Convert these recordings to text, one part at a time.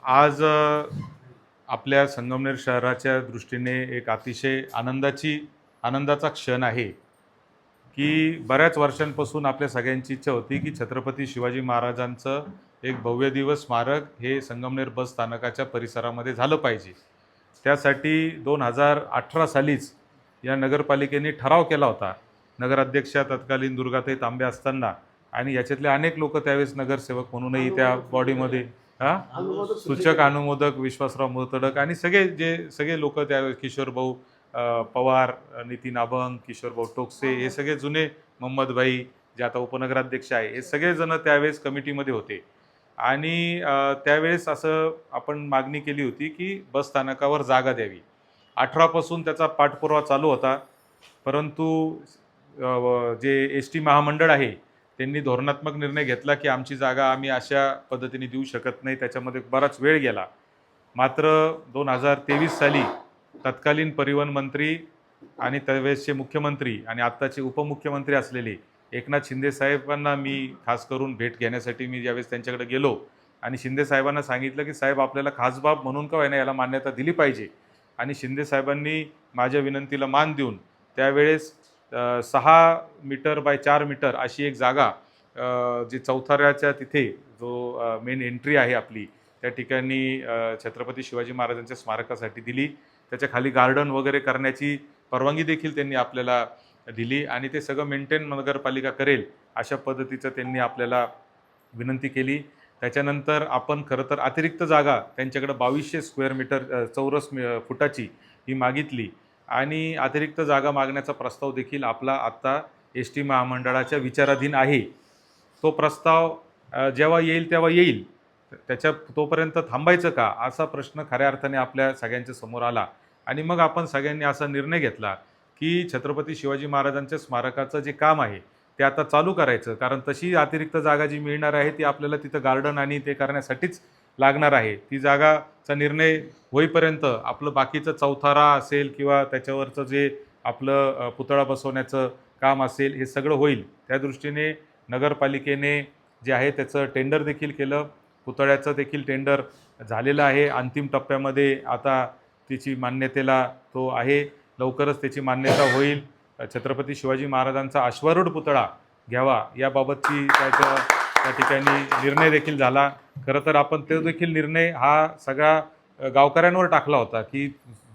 आज आपल्या संगमनेर शहराच्या दृष्टीने एक अतिशय आनंदाचा क्षण आहे की बऱ्याच वर्षांपासून आपल्या सगळ्यांची इच्छा होती की छत्रपती शिवाजी महाराजांचं एक भव्य दिवस स्मारक हे संगमनेर बस स्थानकाच्या परिसरामध्ये झालं पाहिजे. त्यासाठी 2018 सालीच या नगरपालिकेने ठराव केला होता. नगराध्यक्षा तत्कालीन दुर्गाताई तांबे असताना आणि याच्यातले अनेक लोक त्यावेळेस नगरसेवक म्हणूनही त्या बॉडीमध्ये सूचक अनुमोदक विश्वासराव मोतडक आणि सगळे लोक त्यावेळेस किशोर भाऊ पवार, नितीन अभंग, किशोर भाऊ टोकसे हे सगळे जुने, मोहम्मदभाई जे आता उपनगराध्यक्ष आहे, हे सगळेजण त्यावेळेस कमिटीमध्ये होते. आणि त्यावेळेस असं आपण मागणी केली होती की बस स्थानकावर जागा द्यावी. 18 पासून त्याचा पाठपुरावा चालू होता, परंतु जे एस टी महामंडळ आहे त्यांनी धोरणात्मक निर्णय घेतला की आमची जागा आम्ही अशा पद्धतीने देऊ शकत नाही. त्याच्यामध्ये बराच वेळ गेला. मात्र 2023 साली तत्कालीन परिवहन मंत्री आणि त्यावेळेसचे मुख्यमंत्री आणि आत्ताचे उपमुख्यमंत्री असलेले एकनाथ शिंदे साहेबांना मी खास करून भेट घेण्यासाठी मी ज्यावेळेस त्यांच्याकडे गेलो आणि शिंदे साहेबांना सांगितलं की साहेब आपल्याला खासबाब म्हणून का होईना याला मान्यता दिली पाहिजे. आणि शिंदे साहेबांनी माझ्या विनंतीला मान देऊन त्यावेळेस 6 मीटर बाय 4 मीटर अशी एक जागा जी चौथऱ्याच्या तिथे जो मेन एंट्री आहे आपली त्या ठिकाणी छत्रपती शिवाजी महाराजांच्या स्मारकासाठी दिली. त्याच्या खाली गार्डन वगैरे करण्याची परवानगी देखील त्यांनी आपल्याला दिली आणि ते सगळं मेंटेन नगरपालिका करेल अशा पद्धतीचं त्यांनी आपल्याला विनंती केली. त्याच्यानंतर आपण खरं तर अतिरिक्त जागा त्यांच्याकडे 2200 स्क्वेअर मीटर चौरस फुटाची ही मागितली आणि अतिरिक्त जागा मागण्याचा प्रस्ताव देखील आपला आत्ता एस टी महामंडळाच्या विचाराधीन आहे. तो प्रस्ताव जेव्हा येईल तेव्हा येईल, तोपर्यंत थांबायचं का असा प्रश्न खऱ्या अर्थाने आपल्या सगळ्यांच्या समोर आला. आणि मग आपण सगळ्यांनी असा निर्णय घेतला की छत्रपती शिवाजी महाराजांच्या स्मारकाचं जे काम आहे ते आता चालू करायचं, कारण तशी अतिरिक्त जागा जी मिळणार आहे ती आपल्याला तिथं गार्डन आणि ते करण्यासाठीच लागणार आहे. ती जागाचा निर्णय होईपर्यंत आपलं बाकीचं चौथारा असेल किंवा त्याच्यावरचं जे आपलं पुतळा बसवण्याचं काम असेल हे सगळं होईल. त्या दृष्टीने नगरपालिकेने जे आहे त्याचं टेंडर देखील केलं. पुतळ्याचं देखील टेंडर झालेलं आहे. अंतिम टप्प्यामध्ये आता तिची मान्यतेला तो आहे. लवकरच त्याची मान्यता होईल. छत्रपती शिवाजी महाराजांचा अश्वारूढ पुतळा घ्यावा याबाबतची त्या ठिकाणी निर्णय देखील झाला. खरं तर आपण तो देखील निर्णय हा सगळ्या गावकऱ्यांवर टाकला होता की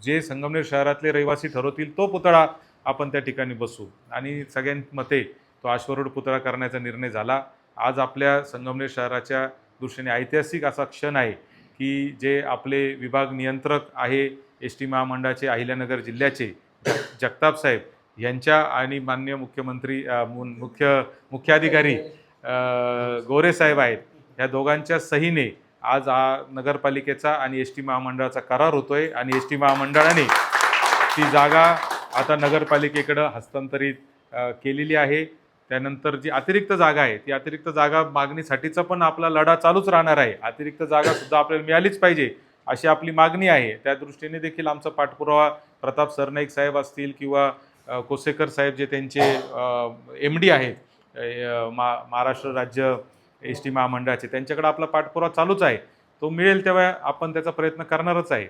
जे संगमनेर शहरातले रहिवासी ठरवतील तो पुतळा आपण त्या ठिकाणी बसू आणि सगळ्यांमते तो अश्वारूढ पुतळा करण्याचा निर्णय झाला. आज आपल्या संगमनेर शहराच्या दृष्टीने ऐतिहासिक असा क्षण आहे की जे आपले विभाग नियंत्रक आहे एस टी महामंडळाचे अहिल्यानगर जिल्ह्याचे जगताप साहेब यांच्या आणि माननीय मुख्यमंत्री मुख्याधिकारी गोरे साहेब आहेत, ह्या दोघांच्या सहीने आज नगरपालिकेचा आणि एस टी महामंडळाचा करार होतोय आणि एस टी महामंडळाने ती जागा आता नगरपालिकेकडं हस्तांतरित केलेली आहे. त्यानंतर जी अतिरिक्त जागा आहे ती अतिरिक्त जागा मागणीसाठीचा पण आपला लढा चालूच राहणार आहे. अतिरिक्त जागा सुद्धा आपल्याला मिळालीच पाहिजे अशी आपली मागणी आहे. त्या दृष्टीने देखील आमचा पाठपुरावा प्रताप सरनाईक साहेब असतील किंवा कोसेकर साहेब जे त्यांचे MD आहेत महाराष्ट्र राज्य एस टी महामंडळाचे, त्यांच्याकडे आपला पाठपुरावा चालूच आहे. तो मिळेल तेव्हा आपण त्याचा प्रयत्न करणारच आहे.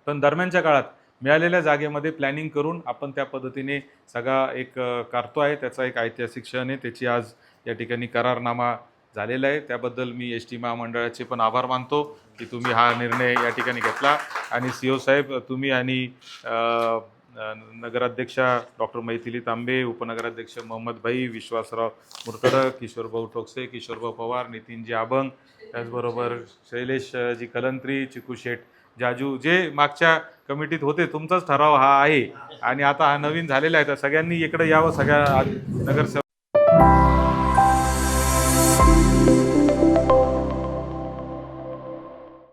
पण दरम्यानच्या काळात मिळालेल्या जागेमध्ये प्लॅनिंग करून आपण त्या पद्धतीने सगळा एक करतो आहे. त्याचा एक ऐतिहासिक क्षण आहे. त्याची आज या ठिकाणी करारनामा झालेला आहे. त्याबद्दल मी एस टी महामंडळाचे पण आभार मानतो की तुम्ही हा निर्णय या ठिकाणी घेतला. आणि CO साहेब तुम्ही आणि नगराध्यक्षा डॉक्टर मैथिली तांबे, उपनगराध्यक्ष मोहम्मदभाई, विश्वासराव मुर्तडक, किशोरभाऊ टोकसे, किशोरभाऊ पवार, नितीनजी अभंग, त्याचबरोबर शैलेशजी कलंत्री, चिकू शेठ जाजू जे मागच्या कमिटीत होते, तुमचाच ठराव हा आहे आणि आता हा नवीन झालेला आहे. तर सगळ्यांनी इकडे यावं, सगळ्या नगरसेवक